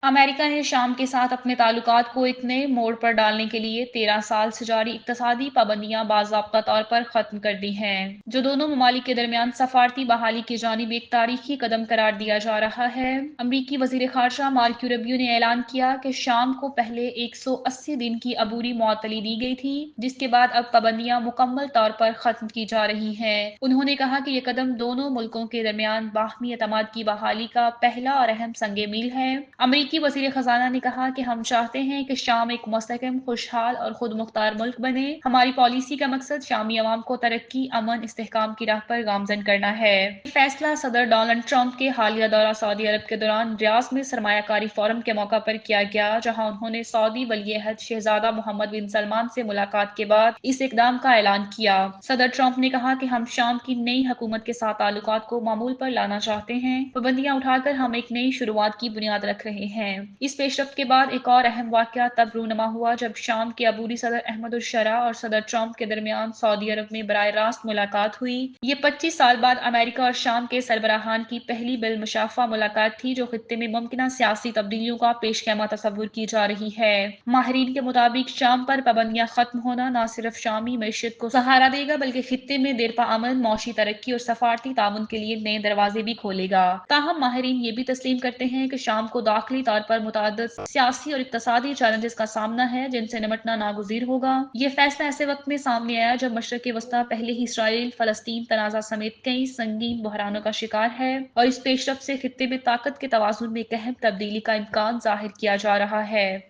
America ने शाम के साथ अपने ताल्लुकात को एक नए मोड़ पर डालने के लिए 13 साल से जारी इक़्तिसादी पाबंदियां बाज़ाब्ता तौर पर ख़त्म कर दी हैं, जो दोनों ममालिक के दरमियान सफारती बहाली की जानिब एक तारीखी कदम करार दिया जा रहा है। अमरीकी वज़ीर ख़ारजा मार्को रूबियो ने ऐलान किया कि शाम को पहले 180 दिन की अबूरी मुअत्तली दी गई थी, जिसके बाद अब पाबंदियां मुकम्मल तौर पर ख़त्म की जा रही हैं। उन्होंने कहा कि यह कदम दोनों मुल्कों के दरमियान बाहमी एतमाद की बहाली का पहला और अहम संगे मील है। अमरीकी वज़ीर ख़ज़ाना ने कहा कि हम चाहते हैं कि शाम एक मुस्तक़िम, खुशहाल और खुद मुख्तार मुल्क बने। हमारी पॉलिसी का मकसद शामी अवाम को तरक्की, अमन, इस्तेहकाम की राह पर गामज़न करना है। ये फैसला सदर डोनाल्ड ट्रंप के हालिया दौरा सऊदी अरब के दौरान रियाद में सरमायाकारी फोरम के मौका पर किया गया, जहां उन्होंने सऊदी वली-ए-अहद शहजादा मोहम्मद बिन सलमान से मुलाकात के बाद इस इक़दाम का ऐलान किया। सदर ट्रंप ने कहा कि हम शाम की नई हुकूमत के साथ ताल्लुकात को मामूल पर लाना चाहते हैं। पाबंदियां उठाकर हम एक नई शुरुआत की बुनियाद रख रहे हैं। इस पेशरफ्त के बाद एक और अहम वाक़या तब रूनुमा हुआ जब शाम के अबूरी सदर अहमद उल-शरा और सदर ट्रंप के दरमियान सऊदी अरब में बराह रास्त मुलाकात हुई। ये 25 साल बाद अमेरिका और शाम के सरबराहान की पहली बिलमुशाफ़ा मुलाकात थी, जो खित्ते में मुमकिन सियासी तब्दीलियों का पेशखैमा तस्वुर की जा रही है। माहिरीन के मुताबिक शाम पर पाबंदियां खत्म होना न सिर्फ शामी मईशत को सहारा देगा, बल्कि खित्ते में देरपा अमन, मौशी तरक्की और सफारती ताउन के लिए नए दरवाजे भी खोलेगा। ताहम माहिरीन ये भी तस्लीम करते हैं कि शाम को दाखिली तौर पर मुतअद्दिद सियासी और इक़्तिसादी चैलेंजेस का सामना है, जिनसे निमटना नागुज़ीर होगा। ये फैसला ऐसे वक्त में सामने आया जब मशरिक़ वस्ता पहले ही इसराइल फलस्तीन तनाज़ा समेत कई संगीन बहरानों का शिकार है, और इस पेशरफ्त से खित्ते में ताकत के तवाज़ुन में एक अहम तब्दीली का इम्कान ज़ाहिर किया जा रहा है।